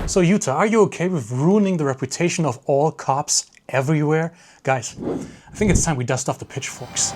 So Utah, are you okay with ruining the reputation of all cops everywhere? Guys, I think it's time we dust off the pitchforks.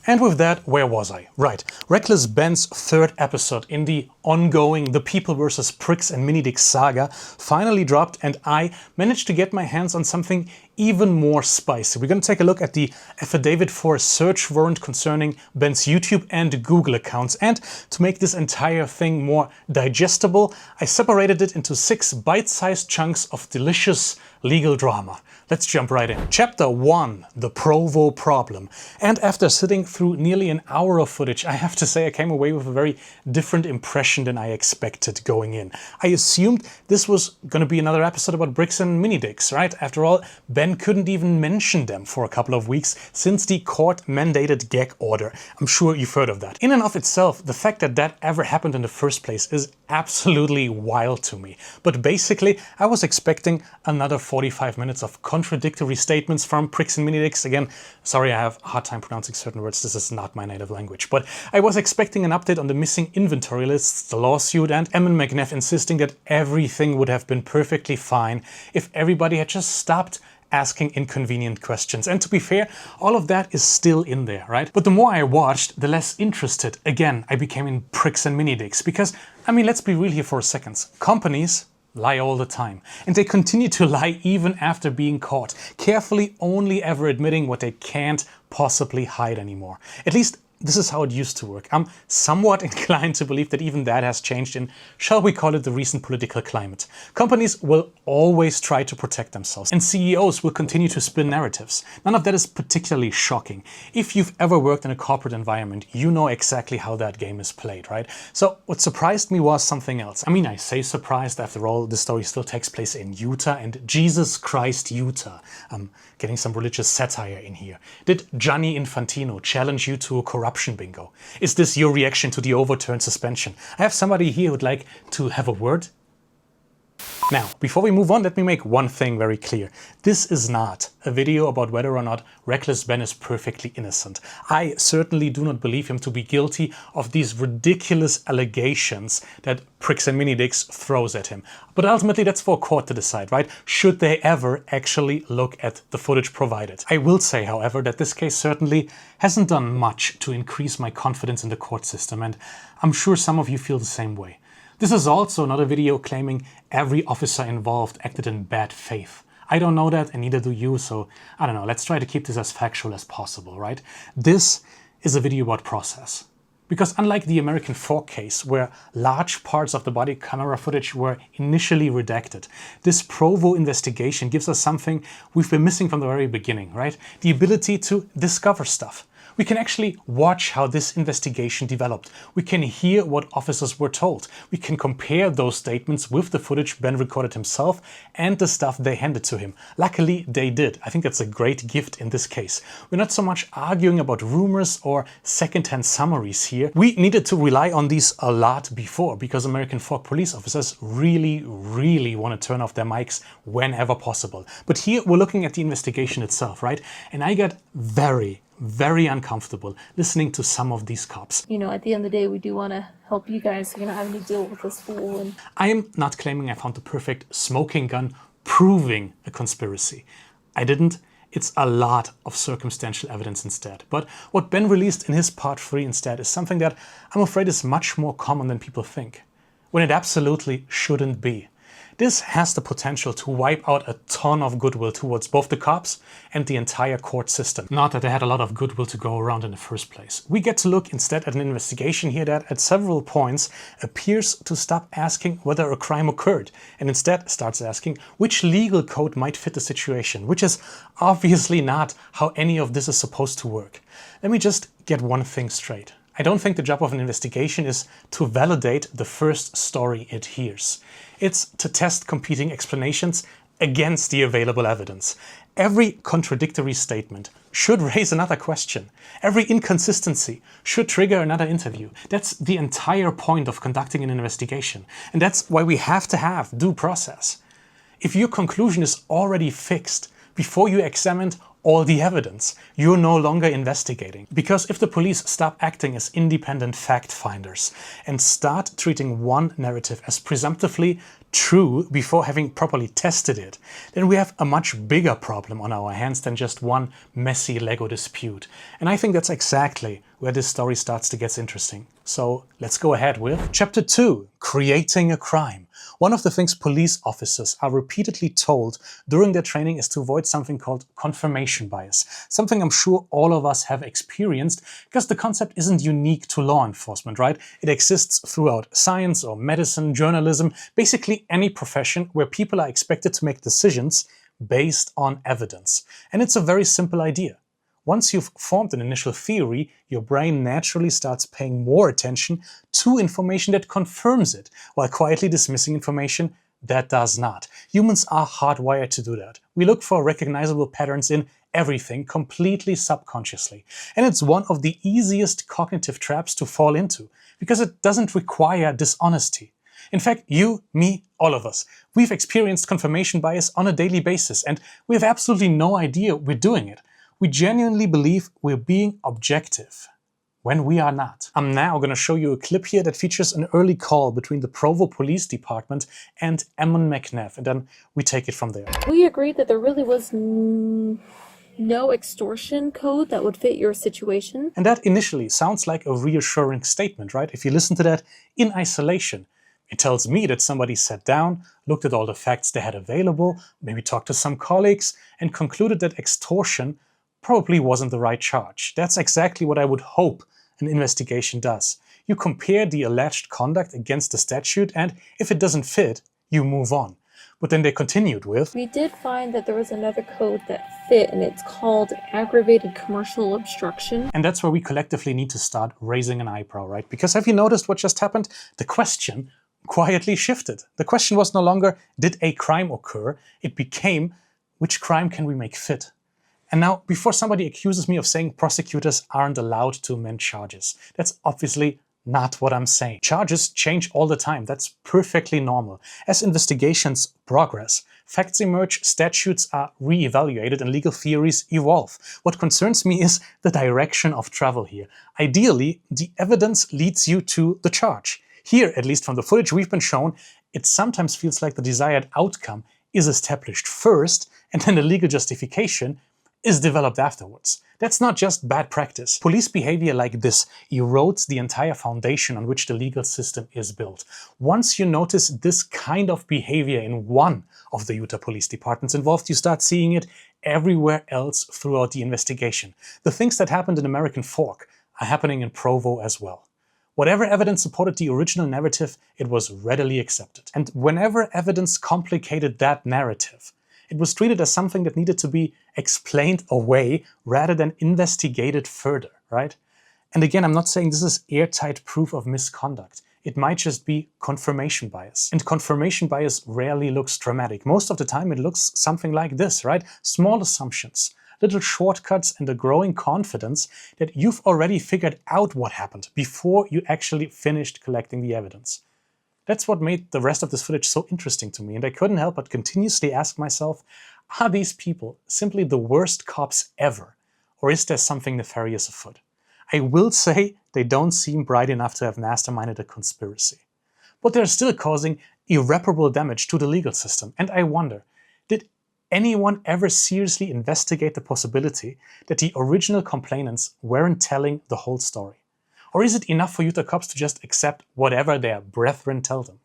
And with that, where was I? Right, Reckless Ben's third episode in the ongoing The People vs. Pricks and Minifigs saga finally dropped, and I managed to get my hands on something even more spicy. We're going to take a look at the affidavit for a search warrant concerning Ben's YouTube and Google accounts, and to make this entire thing more digestible, I separated it into 6 bite-sized chunks of delicious legal drama. Let's jump right in. Chapter 1, the Provo problem. And after sitting through nearly an hour of footage, I have to say I came away with a very different impression than I expected going in. I assumed this was going to be another episode about bricks and mini-dicks, right? After all, Ben couldn't even mention them for a couple of weeks since the court-mandated gag order. I'm sure you've heard of that. In and of itself, the fact that that ever happened in the first place is absolutely wild to me. But basically, I was expecting another 45 minutes of contradictory statements from Pricks and Mini-dicks. Again, sorry I have a hard time pronouncing certain words, this is not my native language. But I was expecting an update on the missing inventory lists, the lawsuit, and Em and McNeff insisting that everything would have been perfectly fine if everybody had just stopped asking inconvenient questions. And to be fair, all of that is still in there, right? But the more I watched, the less interested, again, I became in Pricks and Mini-dicks. Because, I mean, let's be real here for a second. Companies lie all the time. And they continue to lie even after being caught, carefully only ever admitting what they can't possibly hide anymore. At least this is how it used to work. I'm somewhat inclined to believe that even that has changed in, shall we call it, the recent political climate. Companies will always try to protect themselves, and CEOs will continue to spin narratives. None of that is particularly shocking. If you've ever worked in a corporate environment, you know exactly how that game is played, right? So what surprised me was something else. I mean, I say surprised, after all, the story still takes place in Utah, and Jesus Christ, Utah. I'm getting some religious satire in here. Did Gianni Infantino challenge you to a corruption bingo? Is this your reaction to the overturned suspension? I have somebody here who'd like to have a word. Now, before we move on, let me make one thing very clear. This is not a video about whether or not Reckless Ben is perfectly innocent. I certainly do not believe him to be guilty of these ridiculous allegations that Pricks and Mini-dicks throws at him. But ultimately that's for a court to decide, right? Should they ever actually look at the footage provided. I will say, however, that this case certainly hasn't done much to increase my confidence in the court system, and I'm sure some of you feel the same way. This is also not a video claiming every officer involved acted in bad faith. I don't know that, and neither do you, so I don't know, let's try to keep this as factual as possible, right? This is a video about process. Because unlike the American Fork case, where large parts of the body camera footage were initially redacted, this Provo investigation gives us something we've been missing from the very beginning, right? The ability to discover stuff. We can actually watch how this investigation developed. We can hear what officers were told. We can compare those statements with the footage Ben recorded himself and the stuff they handed to him. Luckily, they did. I think that's a great gift in this case. We're not so much arguing about rumors or second-hand summaries here. We needed to rely on these a lot before, because American Fork police officers really want to turn off their mics whenever possible. But here we're looking at the investigation itself, right? And I got very uncomfortable listening to some of these cops. You know, at the end of the day, we do want to help you guys so you're not having to deal with this fool. And I am not claiming I found the perfect smoking gun proving a conspiracy. I didn't. It's a lot of circumstantial evidence instead. But what Ben released in his part 3 instead is something that I'm afraid is much more common than people think, when it absolutely shouldn't be. This has the potential to wipe out a ton of goodwill towards both the cops and the entire court system. Not that they had a lot of goodwill to go around in the first place. We get to look instead at an investigation here that at several points appears to stop asking whether a crime occurred and instead starts asking which legal code might fit the situation, which is obviously not how any of this is supposed to work. Let me just get one thing straight. I don't think the job of an investigation is to validate the first story it hears. It's to test competing explanations against the available evidence. Every contradictory statement should raise another question. Every inconsistency should trigger another interview. That's the entire point of conducting an investigation. And that's why we have to have due process. If your conclusion is already fixed before you examined all the evidence. You're no longer investigating. Because if the police stop acting as independent fact finders and start treating one narrative as presumptively true before having properly tested it, then we have a much bigger problem on our hands than just one messy Lego dispute. And I think that's exactly where this story starts to get interesting. So let's go ahead with Chapter 2, Creating a Crime. One of the things police officers are repeatedly told during their training is to avoid something called confirmation bias. Something I'm sure all of us have experienced, because the concept isn't unique to law enforcement, right? It exists throughout science or medicine, journalism, basically any profession where people are expected to make decisions based on evidence. And it's a very simple idea. Once you've formed an initial theory, your brain naturally starts paying more attention to information that confirms it, while quietly dismissing information that does not. Humans are hardwired to do that. We look for recognizable patterns in everything completely subconsciously. And it's one of the easiest cognitive traps to fall into, because it doesn't require dishonesty. In fact, you, me, all of us, we've experienced confirmation bias on a daily basis, and we have absolutely no idea we're doing it. We genuinely believe we're being objective when we are not. I'm now going to show you a clip here that features an early call between the Provo Police Department and Emmon McNabb, and then we take it from there. We agreed that there really was no extortion code that would fit your situation. And that initially sounds like a reassuring statement, right? If you listen to that in isolation, it tells me that somebody sat down, looked at all the facts they had available, maybe talked to some colleagues, and concluded that extortion probably wasn't the right charge. That's exactly what I would hope an investigation does. You compare the alleged conduct against the statute, and if it doesn't fit, you move on. But then they continued with, We did find that there was another code that fit, and it's called aggravated commercial obstruction. and that's where we collectively need to start raising an eyebrow, right? Because have you noticed what just happened? The question quietly shifted. The question was no longer, did a crime occur? It became, which crime can we make fit? And now, before somebody accuses me of saying prosecutors aren't allowed to amend charges, that's obviously not what I'm saying. Charges change all the time. That's perfectly normal. As investigations progress, facts emerge, statutes are re-evaluated, and legal theories evolve. What concerns me is the direction of travel here. Ideally, the evidence leads you to the charge. Here, at least from the footage we've been shown, it sometimes feels like the desired outcome is established first, and then the legal justification is developed afterwards. That's not just bad practice. Police behavior like this erodes the entire foundation on which the legal system is built. Once you notice this kind of behavior in one of the Utah police departments involved, you start seeing it everywhere else throughout the investigation. The things that happened in American Fork are happening in Provo as well. Whatever evidence supported the original narrative, it was readily accepted. And whenever evidence complicated that narrative, it was treated as something that needed to be explained away rather than investigated further, right? And again, I'm not saying this is airtight proof of misconduct. It might just be confirmation bias. And confirmation bias rarely looks dramatic. Most of the time it looks something like this, right? Small assumptions, little shortcuts, and a growing confidence that you've already figured out what happened before you actually finished collecting the evidence. That's what made the rest of this footage so interesting to me, and I couldn't help but continuously ask myself, are these people simply the worst cops ever, or is there something nefarious afoot? I will say they don't seem bright enough to have masterminded a conspiracy. But they're still causing irreparable damage to the legal system, and I wonder, did anyone ever seriously investigate the possibility that the original complainants weren't telling the whole story? Or is it enough for Utah cops to just accept whatever their brethren tell them?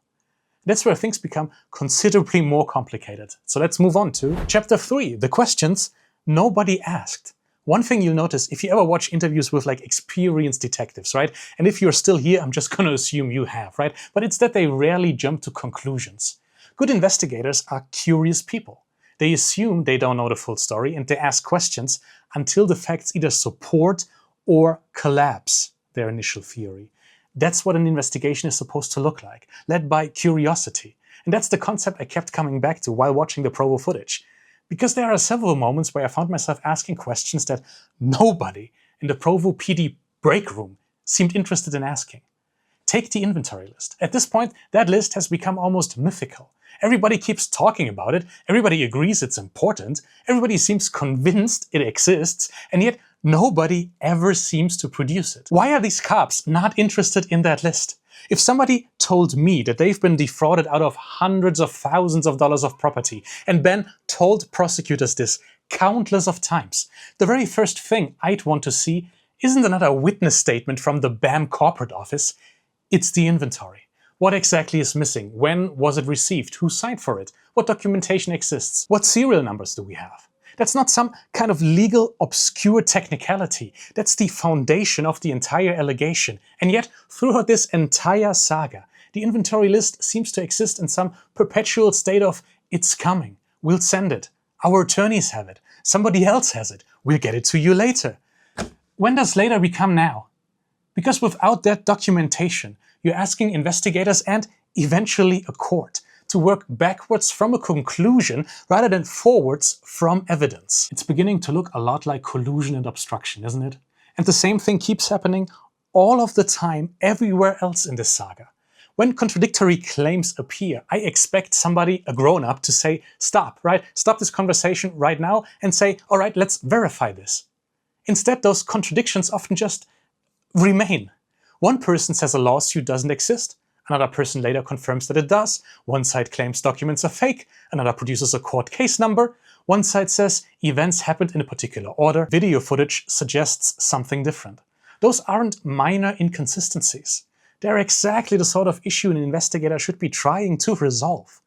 That's where things become considerably more complicated. So let's move on to Chapter 3, the questions nobody asked. One thing you'll notice if you ever watch interviews with like experienced detectives, right? And if you're still here, I'm just going to assume you have, right? But it's that they rarely jump to conclusions. Good investigators are curious people. They assume they don't know the full story, and they ask questions until the facts either support or collapse their initial theory. That's what an investigation is supposed to look like, led by curiosity. And that's the concept I kept coming back to while watching the Provo footage. Because there are several moments where I found myself asking questions that nobody in the Provo PD break room seemed interested in asking. Take the inventory list. At this point, that list has become almost mythical. Everybody keeps talking about it, everybody agrees it's important, everybody seems convinced it exists, and yet nobody ever seems to produce it. Why are these cops not interested in that list? If somebody told me that they've been defrauded out of hundreds of thousands of dollars of property, and Ben told prosecutors this countless of times, the very first thing I'd want to see isn't another witness statement from the BAM corporate office, it's the inventory. What exactly is missing? When was it received? Who signed for it? What documentation exists? What serial numbers do we have? That's not some kind of legal obscure technicality. That's the foundation of the entire allegation. And yet, throughout this entire saga, the inventory list seems to exist in some perpetual state of, it's coming, we'll send it, our attorneys have it, somebody else has it, we'll get it to you later. When does later become now? Because without that documentation, you're asking investigators and eventually a court to work backwards from a conclusion rather than forwards from evidence. It's beginning to look a lot like collusion and obstruction, isn't it? And the same thing keeps happening all of the time everywhere else in this saga. When contradictory claims appear, I expect somebody, a grown-up, to say, stop, right? Stop this conversation right now and say, all right, let's verify this. Instead, those contradictions often just remain. One person says a lawsuit doesn't exist, another person later confirms that it does, one side claims documents are fake, another produces a court case number, one side says events happened in a particular order, video footage suggests something different. Those aren't minor inconsistencies. They're exactly the sort of issue an investigator should be trying to resolve.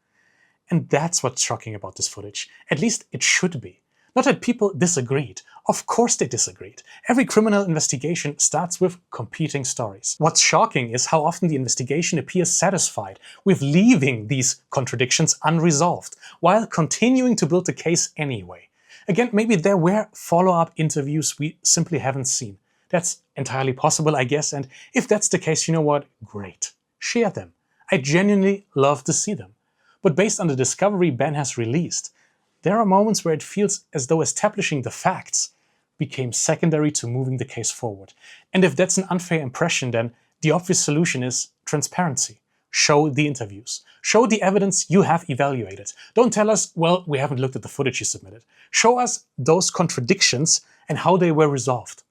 And that's what's shocking about this footage. At least it should be. Not that people disagreed. Of course they disagreed. Every criminal investigation starts with competing stories. What's shocking is how often the investigation appears satisfied with leaving these contradictions unresolved, while continuing to build the case anyway. Again, maybe there were follow-up interviews we simply haven't seen. That's entirely possible, I guess, and if that's the case, you know what? Great. Share them. I genuinely love to see them. But based on the discovery Ben has released, there are moments where it feels as though establishing the facts became secondary to moving the case forward. And if that's an unfair impression, then the obvious solution is transparency. Show the interviews. Show the evidence you have evaluated. Don't tell us, well, we haven't looked at the footage you submitted. Show us those contradictions and how they were resolved.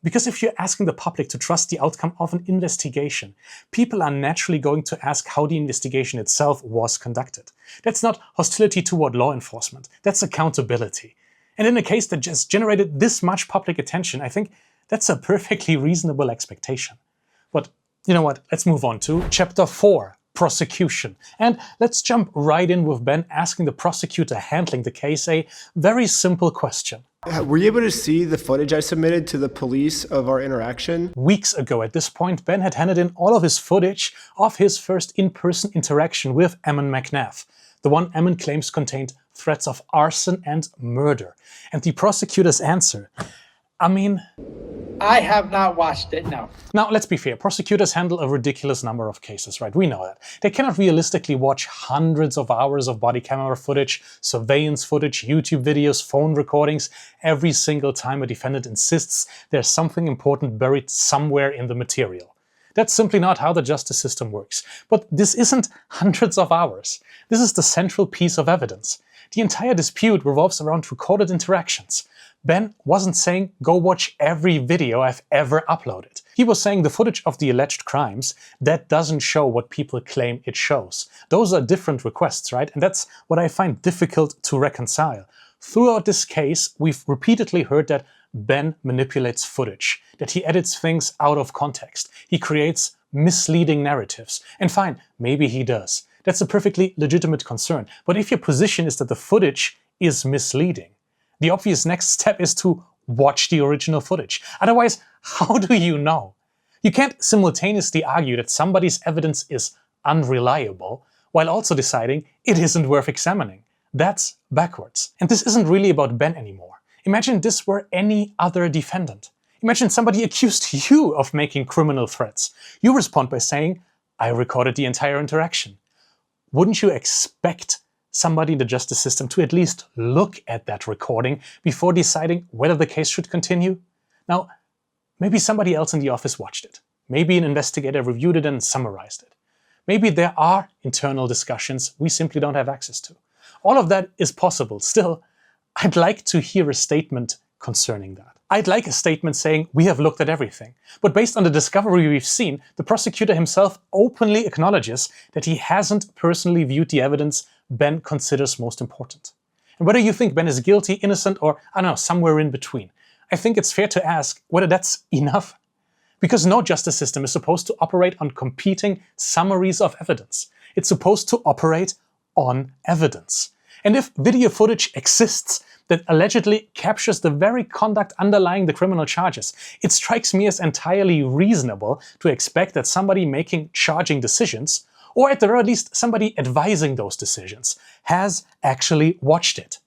Because if you're asking the public to trust the outcome of an investigation, people are naturally going to ask how the investigation itself was conducted. That's not hostility toward law enforcement, that's accountability. And in a case that just generated this much public attention, I think that's a perfectly reasonable expectation. But you know what, let's move on to Chapter 4, Prosecution. And let's jump right in with Ben asking the prosecutor handling the case a very simple question. Were you able to see the footage I submitted to the police of our interaction? Weeks ago at this point, Ben had handed in all of his footage of his first in-person interaction with Ammon McNabb. The one Ammon claims contained threats of arson and murder. And the prosecutor's answer, I have not watched it, no. Now, let's be fair, prosecutors handle a ridiculous number of cases, right? We know that. They cannot realistically watch hundreds of hours of body camera footage, surveillance footage, YouTube videos, phone recordings, every single time a defendant insists there's something important buried somewhere in the material. That's simply not how the justice system works. But this isn't hundreds of hours. This is the central piece of evidence. The entire dispute revolves around recorded interactions. Ben wasn't saying, go watch every video I've ever uploaded. He was saying the footage of the alleged crimes, that doesn't show what people claim it shows. Those are different requests, right? And that's what I find difficult to reconcile. Throughout this case, we've repeatedly heard that Ben manipulates footage, that he edits things out of context. He creates misleading narratives. And fine, maybe he does. That's a perfectly legitimate concern. But if your position is that the footage is misleading, the obvious next step is to watch the original footage. Otherwise, how do you know? You can't simultaneously argue that somebody's evidence is unreliable while also deciding it isn't worth examining. That's backwards. And this isn't really about Ben anymore. Imagine this were any other defendant. Imagine somebody accused you of making criminal threats. You respond by saying, I recorded the entire interaction. Wouldn't you expect somebody in the justice system to at least look at that recording before deciding whether the case should continue? Now, maybe somebody else in the office watched it. Maybe an investigator reviewed it and summarized it. Maybe there are internal discussions we simply don't have access to. All of that is possible. Still, I'd like to hear a statement concerning that. I'd like a statement saying, we have looked at everything. But based on the discovery we've seen, the prosecutor himself openly acknowledges that he hasn't personally viewed the evidence Ben considers most important. And whether you think Ben is guilty, innocent, or, I don't know, somewhere in between, I think it's fair to ask whether that's enough. Because no justice system is supposed to operate on competing summaries of evidence. It's supposed to operate on evidence. And if video footage exists that allegedly captures the very conduct underlying the criminal charges, it strikes me as entirely reasonable to expect that somebody making charging decisions, or at the very least somebody advising those decisions, has actually watched it.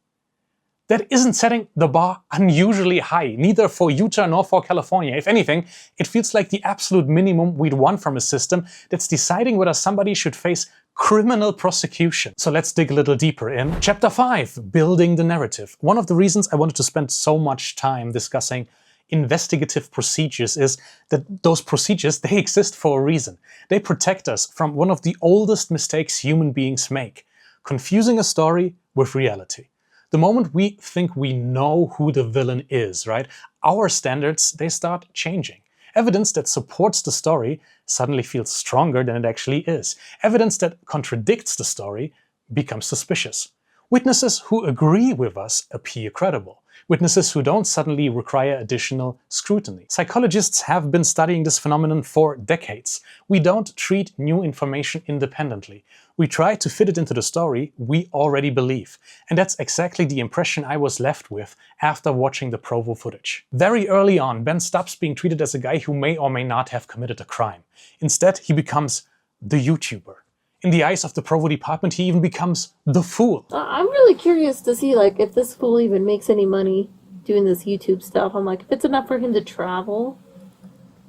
That isn't setting the bar unusually high, neither for Utah nor for California. If anything, it feels like the absolute minimum we'd want from a system that's deciding whether somebody should face criminal prosecution. So let's dig a little deeper in Chapter 5, Building the Narrative. One of the reasons I wanted to spend so much time discussing investigative procedures is that those procedures, they exist for a reason. They protect us from one of the oldest mistakes human beings make: confusing a story with reality. The moment we think we know who the villain is, right, our standards, they start changing. Evidence that supports the story suddenly feels stronger than it actually is. Evidence that contradicts the story becomes suspicious. Witnesses who agree with us appear credible. Witnesses who don't suddenly require additional scrutiny. Psychologists have been studying this phenomenon for decades. We don't treat new information independently. We try to fit it into the story we already believe. And that's exactly the impression I was left with after watching the Provo footage. Very early on, Ben stops being treated as a guy who may or may not have committed a crime. Instead, he becomes the YouTuber. In the eyes of the Provo department, he even becomes the fool. I'm really curious to see, like, if this fool even makes any money doing this YouTube stuff. I'm like, if it's enough for him to travel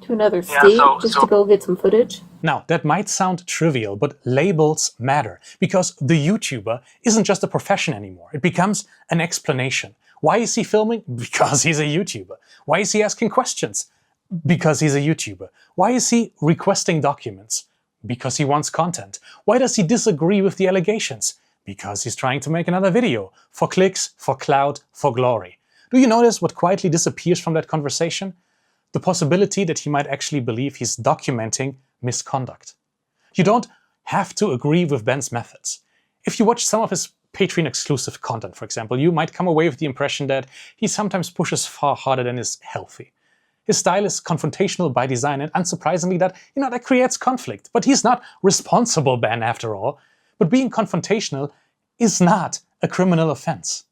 to another state to go get some footage. Now, that might sound trivial, but labels matter, because the YouTuber isn't just a profession anymore. It becomes an explanation. Why is he filming? Because he's a YouTuber. Why is he asking questions? Because he's a YouTuber. Why is he requesting documents? Because he wants content. Why does he disagree with the allegations? Because he's trying to make another video. For clicks, for clout, for glory. Do you notice what quietly disappears from that conversation? The possibility that he might actually believe he's documenting misconduct. You don't have to agree with Ben's methods. If you watch some of his Patreon-exclusive content, for example, you might come away with the impression that he sometimes pushes far harder than is healthy. His style is confrontational by design, and unsurprisingly that creates conflict. But he's not responsible, Ben, after all. But being confrontational is not a criminal offense.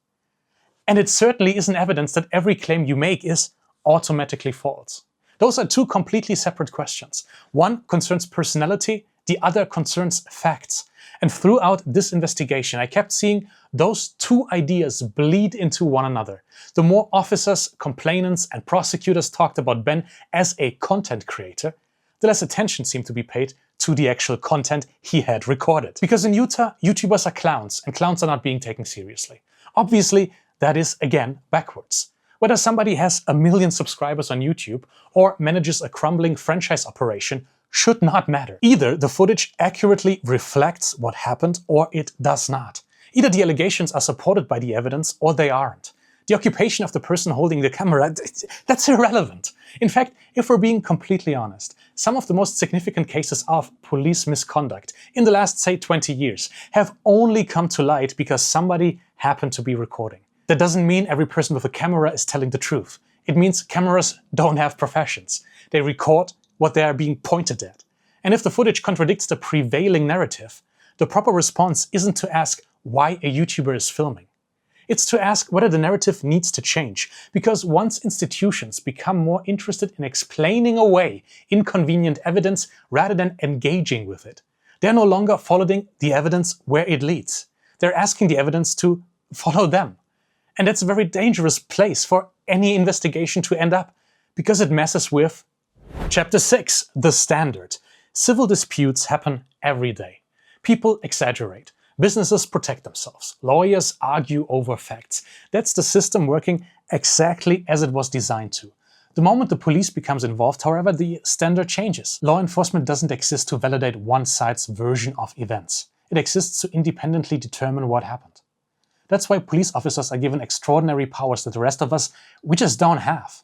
And it certainly isn't evidence that every claim you make is automatically false. Those are two completely separate questions. One concerns personality, the other concerns facts. And throughout this investigation, I kept seeing those two ideas bleed into one another. The more officers, complainants, and prosecutors talked about Ben as a content creator, the less attention seemed to be paid to the actual content he had recorded. Because in Utah, YouTubers are clowns, and clowns are not being taken seriously. Obviously, that is, again, backwards. Whether somebody has 1 million subscribers on YouTube or manages a crumbling franchise operation should not matter. Either the footage accurately reflects what happened or it does not. Either the allegations are supported by the evidence or they aren't. The occupation of the person holding the camera, that's irrelevant. In fact, if we're being completely honest, some of the most significant cases of police misconduct in the last, say, 20 years have only come to light because somebody happened to be recording. That doesn't mean every person with a camera is telling the truth. It means cameras don't have professions. They record what they are being pointed at. And if the footage contradicts the prevailing narrative, the proper response isn't to ask why a YouTuber is filming. It's to ask whether the narrative needs to change, because once institutions become more interested in explaining away inconvenient evidence rather than engaging with it, they're no longer following the evidence where it leads. They're asking the evidence to follow them. And that's a very dangerous place for any investigation to end up, because it messes with Chapter 6, The Standard. Civil disputes happen every day. People exaggerate. Businesses protect themselves. Lawyers argue over facts. That's the system working exactly as it was designed to. The moment the police becomes involved, however, the standard changes. Law enforcement doesn't exist to validate one side's version of events. It exists to independently determine what happened. That's why police officers are given extraordinary powers that the rest of us, we just don't have.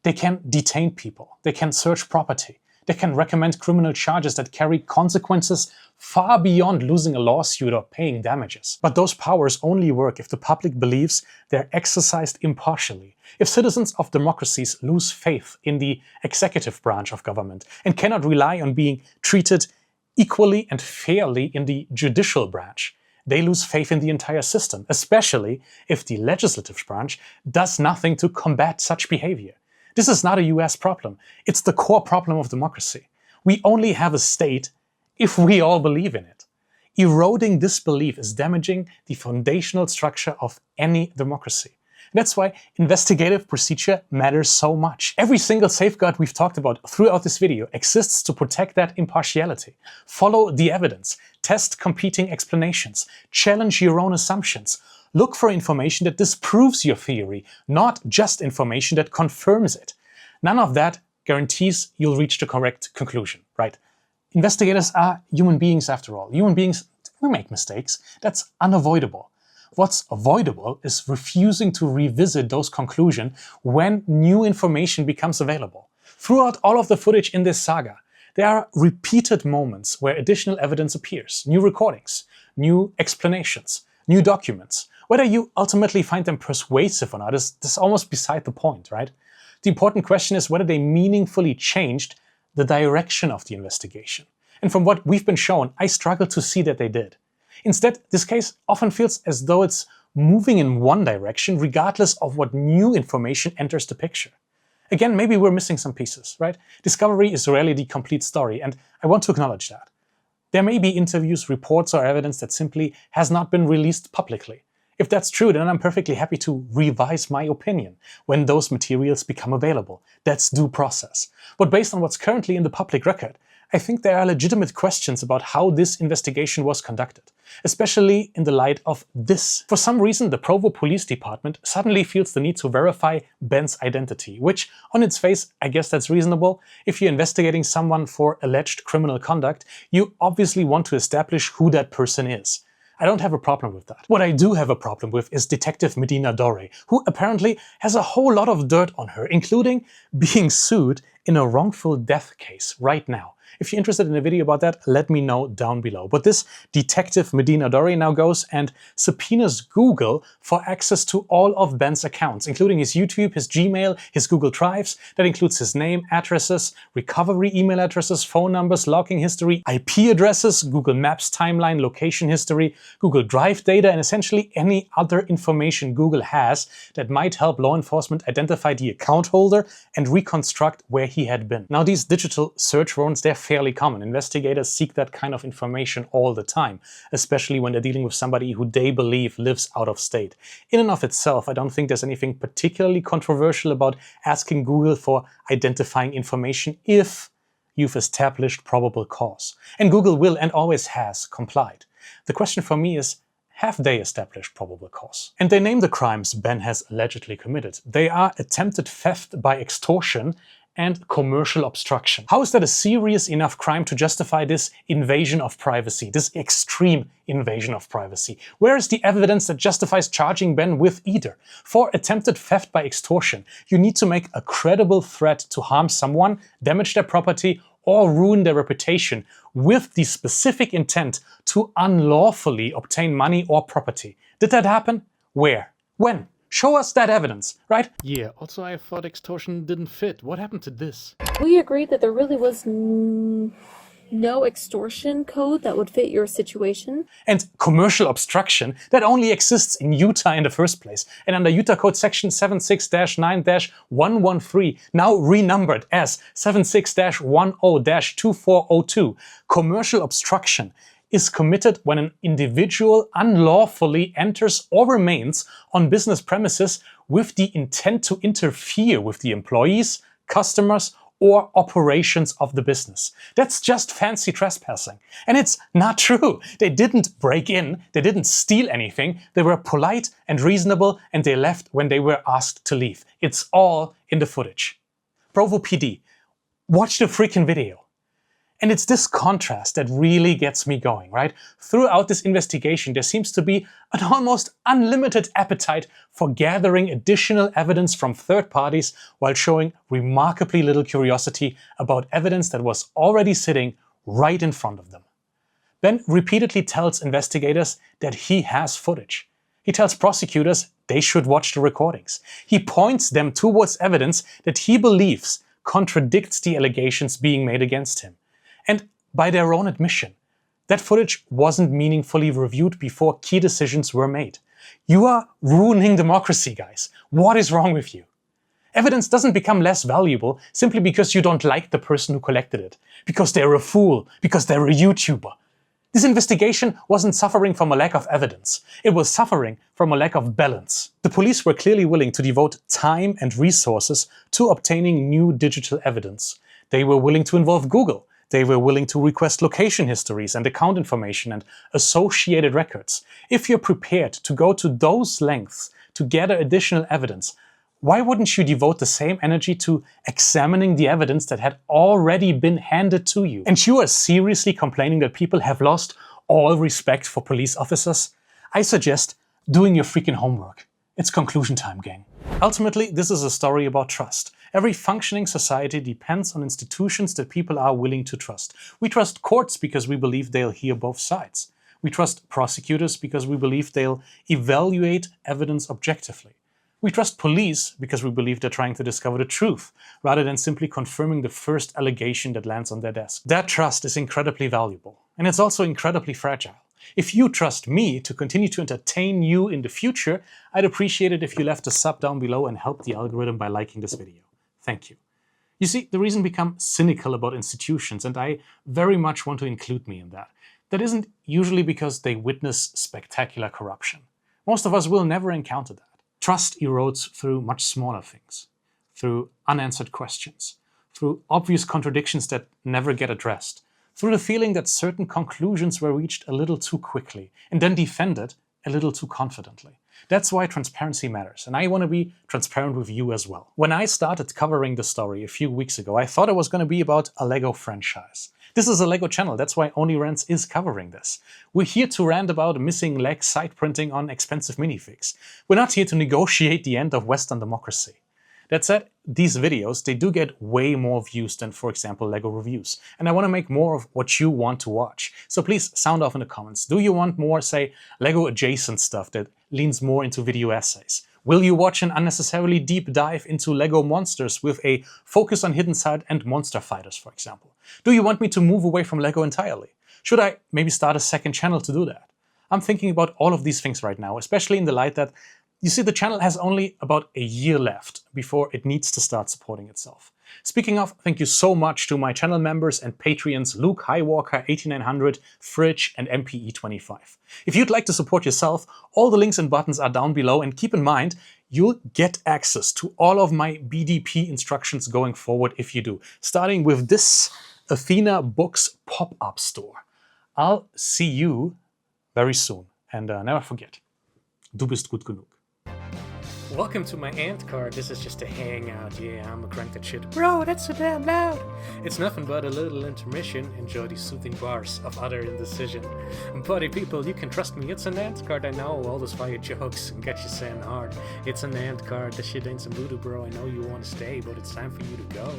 They can detain people, they can search property, they can recommend criminal charges that carry consequences far beyond losing a lawsuit or paying damages. But those powers only work if the public believes they're exercised impartially, if citizens of democracies lose faith in the executive branch of government and cannot rely on being treated equally and fairly in the judicial branch. They lose faith in the entire system, especially if the legislative branch does nothing to combat such behavior. This is not a US problem. It's the core problem of democracy. We only have a state if we all believe in it. Eroding this belief is damaging the foundational structure of any democracy. That's why investigative procedure matters so much. Every single safeguard we've talked about throughout this video exists to protect that impartiality. Follow the evidence, test competing explanations, challenge your own assumptions. Look for information that disproves your theory, not just information that confirms it. None of that guarantees you'll reach the correct conclusion, right? Investigators are human beings after all. Human beings, we make mistakes. That's unavoidable. What's avoidable is refusing to revisit those conclusions when new information becomes available. Throughout all of the footage in this saga, there are repeated moments where additional evidence appears, new recordings, new explanations, new documents. Whether you ultimately find them persuasive or not is almost beside the point, right? The important question is whether they meaningfully changed the direction of the investigation. And from what we've been shown, I struggle to see that they did. Instead, this case often feels as though it's moving in one direction regardless of what new information enters the picture. Again, maybe we're missing some pieces, right? Discovery is rarely the complete story, and I want to acknowledge that. There may be interviews, reports, or evidence that simply has not been released publicly. If that's true, then I'm perfectly happy to revise my opinion when those materials become available. That's due process. But based on what's currently in the public record, I think there are legitimate questions about how this investigation was conducted, especially in the light of this. For some reason, the Provo Police Department suddenly feels the need to verify Ben's identity, which, on its face, I guess that's reasonable. If you're investigating someone for alleged criminal conduct, you obviously want to establish who that person is. I don't have a problem with that. What I do have a problem with is Detective Medina Dore, who apparently has a whole lot of dirt on her, including being sued in a wrongful death case right now. If you're interested in a video about that, let me know down below. But this Detective Medina Dore now goes and subpoenas Google for access to all of Ben's accounts, including his YouTube, his Gmail, his Google Drives. That includes his name, addresses, recovery email addresses, phone numbers, logging history, IP addresses, Google Maps timeline, location history, Google Drive data, and essentially any other information Google has that might help law enforcement identify the account holder and reconstruct where he had been. Now, these digital search warrants, they're fairly common. Investigators seek that kind of information all the time, especially when they're dealing with somebody who they believe lives out of state. In and of itself, I don't think there's anything particularly controversial about asking Google for identifying information if you've established probable cause. And Google will and always has complied. The question for me is, have they established probable cause? And they name the crimes Ben has allegedly committed. They are attempted theft by extortion and commercial obstruction. How is that a serious enough crime to justify this invasion of privacy, this extreme invasion of privacy? Where is the evidence that justifies charging Ben with either? For attempted theft by extortion, you need to make a credible threat to harm someone, damage their property, or ruin their reputation with the specific intent to unlawfully obtain money or property. Did that happen? Where? When? Show us that evidence, right? Yeah, also I thought extortion didn't fit. What happened to this? We agreed that there really was no extortion code that would fit your situation. And commercial obstruction, that only exists in Utah in the first place. And under Utah Code section 76-9-113, now renumbered as 76-10-2402, commercial obstruction is committed when an individual unlawfully enters or remains on business premises with the intent to interfere with the employees, customers, or operations of the business. That's just fancy trespassing. And it's not true. They didn't break in, they didn't steal anything, they were polite and reasonable, and they left when they were asked to leave. It's all in the footage. Provo PD, watch the freaking video. And it's this contrast that really gets me going, right? Throughout this investigation, there seems to be an almost unlimited appetite for gathering additional evidence from third parties while showing remarkably little curiosity about evidence that was already sitting right in front of them. Ben repeatedly tells investigators that he has footage. He tells prosecutors they should watch the recordings. He points them towards evidence that he believes contradicts the allegations being made against him. And by their own admission, that footage wasn't meaningfully reviewed before key decisions were made. You are ruining democracy, guys. What is wrong with you? Evidence doesn't become less valuable simply because you don't like the person who collected it, because they're a fool, because they're a YouTuber. This investigation wasn't suffering from a lack of evidence. It was suffering from a lack of balance. The police were clearly willing to devote time and resources to obtaining new digital evidence. They were willing to involve Google. They were willing to request location histories and account information and associated records. If you're prepared to go to those lengths to gather additional evidence, why wouldn't you devote the same energy to examining the evidence that had already been handed to you? And you are seriously complaining that people have lost all respect for police officers? I suggest doing your freaking homework. It's conclusion time, gang. Ultimately, this is a story about trust. Every functioning society depends on institutions that people are willing to trust. We trust courts because we believe they'll hear both sides. We trust prosecutors because we believe they'll evaluate evidence objectively. We trust police because we believe they're trying to discover the truth, rather than simply confirming the first allegation that lands on their desk. That trust is incredibly valuable, and it's also incredibly fragile. If you trust me to continue to entertain you in the future, I'd appreciate it if you left a sub down below and helped the algorithm by liking this video. Thank you. You see, the reason I become cynical about institutions, and I very much want to include me in that isn't usually because they witness spectacular corruption. Most of us will never encounter that. Trust erodes through much smaller things, through unanswered questions, through obvious contradictions that never get addressed, through the feeling that certain conclusions were reached a little too quickly and then defended a little too confidently. That's why transparency matters, and I want to be transparent with you as well. When I started covering the story a few weeks ago, I thought it was going to be about a Lego franchise. This is a Lego channel, that's why OnlyRants is covering this. We're here to rant about missing leg side printing on expensive minifigs. We're not here to negotiate the end of Western democracy. That said, these videos, they do get way more views than, for example, Lego reviews. And I want to make more of what you want to watch. So please sound off in the comments. Do you want more, say, Lego adjacent stuff that leans more into video essays? Will you watch an unnecessarily deep dive into Lego monsters with a focus on hidden side and monster fighters, for example? Do you want me to move away from Lego entirely? Should I maybe start a second channel to do that? I'm thinking about all of these things right now, especially in the light that, you see, the channel has only about a year left before it needs to start supporting itself. Speaking of, thank you so much to my channel members and Patreons Luke Highwalker 8900, Fridge and MPE25. If you'd like to support yourself, all the links and buttons are down below, and keep in mind, you'll get access to all of my BDP instructions going forward if you do, starting with this Athena Books pop-up store. I'll see you very soon, and never forget, du bist gut genug. Welcome to my ant card. This is just a hangout. Yeah, I'm a crank that shit. Bro, that's so damn loud. It's nothing but a little intermission. Enjoy these soothing bars of utter indecision. Buddy people, you can trust me. It's an ant card. I know all those fire jokes and get you saying hard. It's an ant card. This shit ain't some voodoo, bro. I know you want to stay, but it's time for you to go.